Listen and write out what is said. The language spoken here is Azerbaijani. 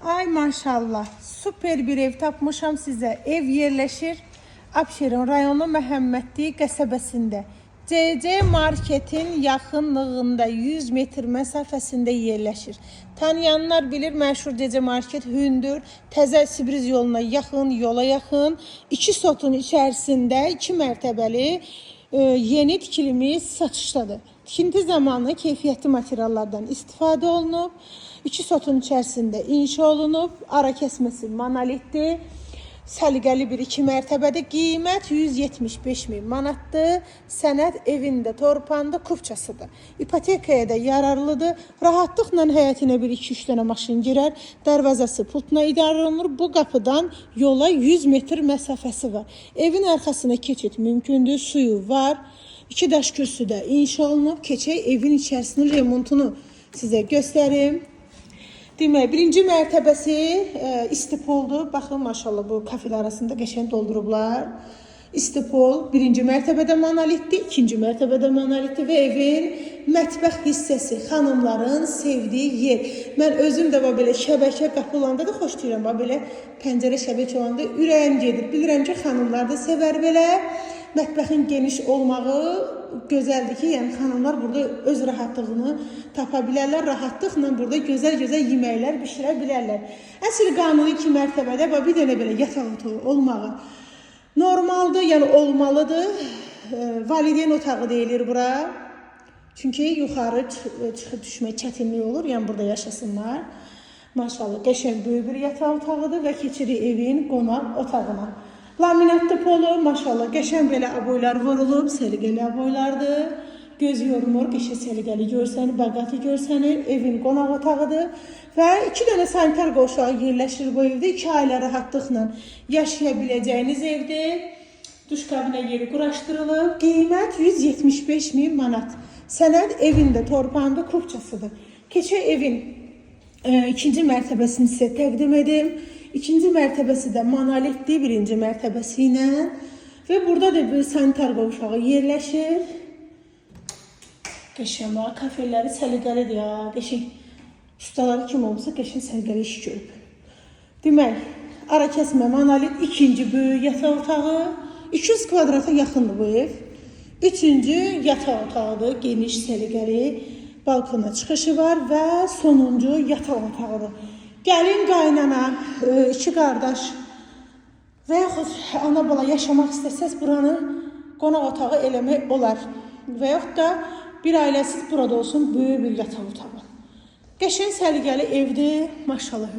Ay maşallah, süper bir ev tapmışam sizə. Ev yerləşir Abşeron rayonu Məhəmmədli qəsəbəsində. CC marketin yaxınlığında 100 metr məsafəsində yerləşir. Tanıyanlar bilir, məşhur CC market Hündür, Təzə Sibriz yoluna yaxın, yola yaxın. 2 sotun içərisində 2 mərtəbəli yeni tikilmiş satışdadır. Tikinti zamanı keyfiyyətli materiallardan istifadə olunub. 2 sotun içərisində inşa olunub. Ara kəsməsi monolitdir. Səliqəli bir 2 mərtəbədə qiymət 175.000 manatdır. Sənəd evində torpanda kupçasıdır. İpotekaya da yararlıdır. Rahatlıqla həyətinə bir 2-3 dənə maşın girər. Darvazası pultla idarə olunur. Bu qapıdan yola 100 metr məsafəsi var. Evin arxasına keçid mümkündür. Suyu var. 2 daş kürsüdə inşa olunub. Keçək evin içərisinin remontunu sizə göstərim. Demək, birinci mərtəbəsi istipoldur. Baxın, maşallah bu kafelər arasında qəşəng doldurublar. İstipol birinci mərtəbədə monolitdir, ikinci mərtəbədə monolitdir və evin mətbəx hissəsi, xanımların sevdiyi yer. Mən özüm də belə şəbəkə qapı olanda da xoşlayıram. Belə pəncərə şəbəkə olanda ürəyim gedir. Bilirəm ki, xanımlar da sevər belə. Mətbəxin geniş olmağı gözəldir ki, yəni xanımlar burada öz rahatlığını tapa bilərlər, rahatlıqla burada gözəl-gözəl yeməklər bişirə bilərlər. Əsl qanuni 2 mərtəbədə bir dənə belə yataq otağı olmağı normaldır, yəni olmalıdır. Valideyn otağı deyilir bura. Çünki yuxarı çıxıb düşmək çətinlik olur, yəni burada yaşasınlar. Maşallah, qəşəng böyük bir yataq otağıdır və keçirik evin qonaq otağına. Laminatlı polo, maşallah, qəşəng belə aboylar vurulub, səliqəli aboylardır. Göz yormur, qəşəng səliqəli görsənir, bağatı görsənir, evin qonaq otağıdır. Və 2 dənə sanitar qovşağı yerləşir bu evdə. 2 ailə rahatlıqla yaşaya biləcəyiniz evdir. Duş kabinə yeri quraşdırılıb. Qiymət 175.000 manat. Sənəd evində torpağında kupçasıdır. Keçək evin 2-ci mərtəbəsini sizə təqdim edim. 2-ci mərtəbəsi də monolitdir, 1-ci mərtəbəsi ilə. Və burada da bir sanitar qovşağı yerləşir. Qəşəng, kafelləri səliqəlidir ya. Qəşəng, ustaları kim olmasa qəşəng səliqəli iş görüb. Demək, ara kəsmə monolit, 2-ci böyük yataq otağı. 200 kvadrata yaxındır bu ev. 3-cü yataq otağıdır, geniş səliqəli. Balkona çıxışı var və sonuncu yataq otağıdır. Gəlin qaynana, 2 qardaş və yaxud ana bala yaşamaq istəsəz buranı qonaq otağı eləmək olar. Və yaxud da bir ailəsiz burada olsun, böyük bir yataq otağı. Qəşəng səliqəli evdir, maşallah.